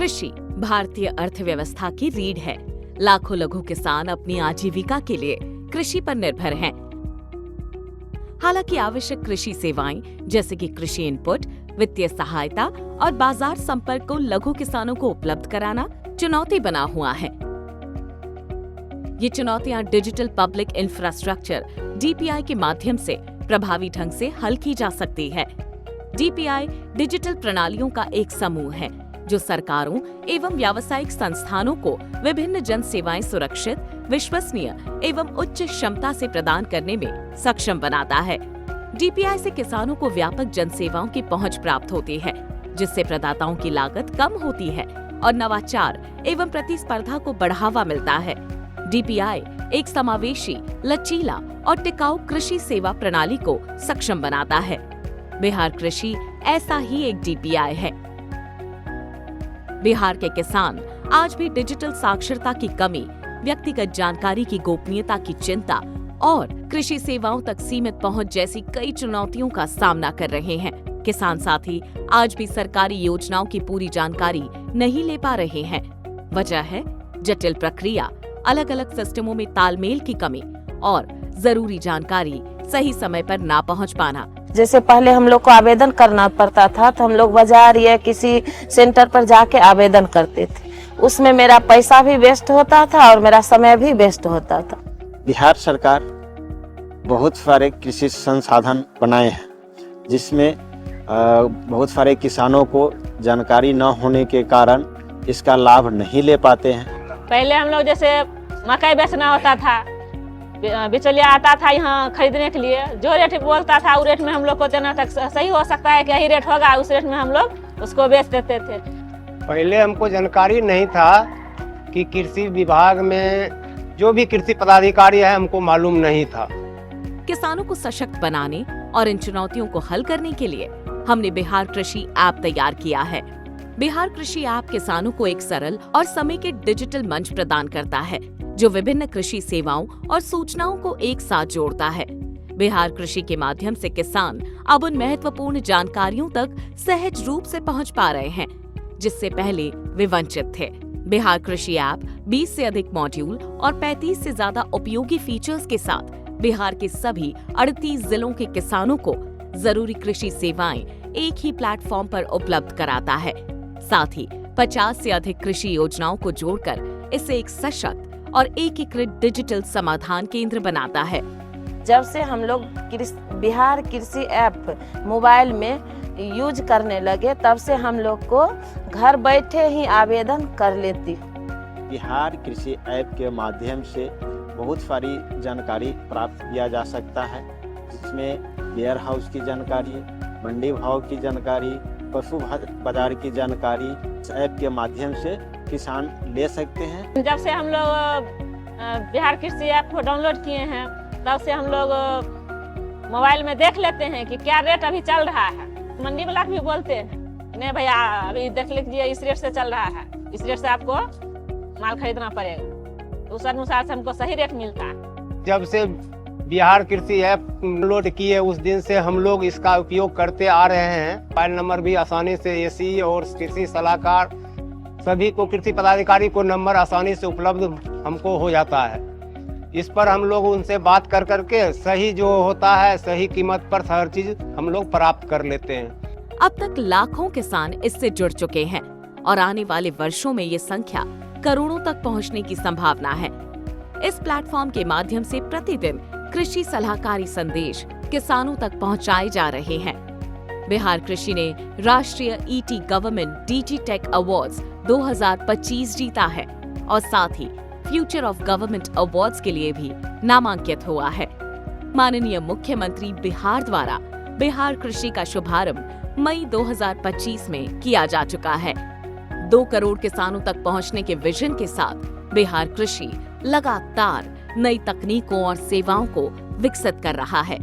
कृषि भारतीय अर्थव्यवस्था की रीढ़ है। लाखों लघु किसान अपनी आजीविका के लिए कृषि पर निर्भर हैं। हालांकि आवश्यक कृषि सेवाएं जैसे कि कृषि इनपुट, वित्तीय सहायता और बाजार संपर्क को लघु किसानों को उपलब्ध कराना चुनौती बना हुआ है। ये चुनौतियां डिजिटल पब्लिक इंफ्रास्ट्रक्चर (DPI) के माध्यम से प्रभावी ढंग से हल की जा सकती है। DPI डिजिटल प्रणालियों का एक समूह है जो सरकारों एवं व्यावसायिक संस्थानों को विभिन्न जन सेवाएं सुरक्षित, विश्वसनीय एवं उच्च क्षमता से प्रदान करने में सक्षम बनाता है। DPI से किसानों को व्यापक जन सेवाओं की पहुंच प्राप्त होती है, जिससे प्रदाताओं की लागत कम होती है और नवाचार एवं प्रतिस्पर्धा को बढ़ावा मिलता है। DPI एक समावेशी, लचीला और टिकाऊ कृषि सेवा प्रणाली को सक्षम बनाता है। बिहार कृषि ऐसा ही एक DPI है। बिहार के किसान आज भी डिजिटल साक्षरता की कमी, व्यक्तिगत जानकारी की गोपनीयता की चिंता और कृषि सेवाओं तक सीमित पहुंच जैसी कई चुनौतियों का सामना कर रहे हैं। किसान साथी आज भी सरकारी योजनाओं की पूरी जानकारी नहीं ले पा रहे हैं। वजह है जटिल प्रक्रिया, अलग अलग सिस्टमों में तालमेल की कमी और जरूरी जानकारी सही समय पर ना पहुंच पाना। जैसे पहले हम लोग को आवेदन करना पड़ता था तो हम लोग बाजार या किसी सेंटर पर जाके आवेदन करते थे। उसमें मेरा पैसा भी वेस्ट होता था और मेरा समय भी वेस्ट होता था। बिहार सरकार बहुत सारे कृषि संसाधन बनाए हैं, जिसमें बहुत सारे किसानों को जानकारी न होने के कारण इसका लाभ नहीं ले पाते हैं। पहले हम लोग जैसे मकई बेचना होता था, बिचौलिया आता था यहाँ खरीदने के लिए, जो रेट बोलता था उस रेट में हम लोग को देना था। सही हो सकता है कि यही रेट होगा, उस रेट में हम लोग उसको बेच देते थे। पहले हमको जानकारी नहीं था कि कृषि विभाग में जो भी कृषि पदाधिकारी है हमको मालूम नहीं था। किसानों को सशक्त बनाने और इन चुनौतियों को हल करने के लिए हमने बिहार कृषि ऐप तैयार किया है। बिहार कृषि ऐप किसानों को एक सरल और समेकित डिजिटल मंच प्रदान करता है, जो विभिन्न कृषि सेवाओं और सूचनाओं को एक साथ जोड़ता है। बिहार कृषि के माध्यम से किसान अब उन महत्वपूर्ण जानकारियों तक सहज रूप से पहुंच पा रहे हैं, जिससे पहले वे वंचित थे। बिहार कृषि ऐप 20 से अधिक मॉड्यूल और 35 से ज्यादा उपयोगी फीचर्स के साथ बिहार के सभी 38 जिलों के किसानों को जरूरी कृषि सेवाएं एक ही प्लेटफॉर्म पर उपलब्ध कराता है। साथ ही 50 से अधिक कृषि योजनाओं को जोड़कर इसे एक सशक्त और एकीकृत डिजिटल समाधान केंद्र बनाता है। जब से हम लोग बिहार कृषि ऐप मोबाइल में यूज करने लगे, तब से हम लोग को घर बैठे ही आवेदन कर लेती। बिहार कृषि ऐप के माध्यम से बहुत सारी जानकारी प्राप्त किया जा सकता है, जिसमें वेयर हाउस की जानकारी, मंडी भाव की जानकारी, पशु बाजार की जानकारी इस ऐप के माध्यम से किसान ले सकते हैं। जब से हम लोग बिहार कृषि ऐप को डाउनलोड किए हैं, तब से हम लोग मोबाइल में देख लेते हैं कि क्या रेट अभी चल रहा है। मंडी वाला भी बोलते हैं, नहीं भैया अभी देख लीजिए इस रेट से चल रहा है, इस रेट से आपको माल खरीदना पड़ेगा। उस अनुसार से हमको सही रेट मिलता है। जब से बिहार कृषि ऐप डाउनलोड किए उस दिन से हम लोग इसका उपयोग करते आ रहे हैं। मोबाइल नंबर भी आसानी से एसी और कृषि सलाहकार सभी को, कृषि पदाधिकारी को नंबर आसानी से उपलब्ध हमको हो जाता है। इस पर हम लोग उनसे बात कर करके सही जो होता है सही कीमत पर हर चीज हम लोग प्राप्त कर लेते हैं। अब तक लाखों किसान इससे जुड़ चुके हैं और आने वाले वर्षों में ये संख्या करोड़ों तक पहुंचने की संभावना है। इस प्लेटफॉर्म के माध्यम से प्रतिदिन कृषि सलाहकारी संदेश किसानों तक पहुंचाए जा रहे हैं। बिहार कृषि ने राष्ट्रीय ET government DG tech awards 2025 जीता है और साथ ही फ्यूचर ऑफ गवर्नमेंट अवार्ड्स के लिए भी नामांकित हुआ है। माननीय मुख्यमंत्री बिहार द्वारा बिहार कृषि का शुभारंभ मई 2025 में किया जा चुका है। 2 करोड़ किसानों तक पहुंचने के विजन के साथ बिहार कृषि लगातार नई तकनीकों और सेवाओं को विकसित कर रहा है,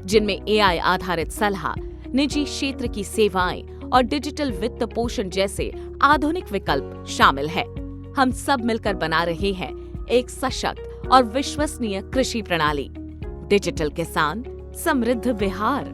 जिनमें AI आधारित सलाह, निजी क्षेत्र की सेवाएं और डिजिटल वित्त पोषण जैसे आधुनिक विकल्प शामिल है। हम सब मिलकर बना रहे हैं एक सशक्त और विश्वसनीय कृषि प्रणाली। डिजिटल किसान, समृद्ध बिहार।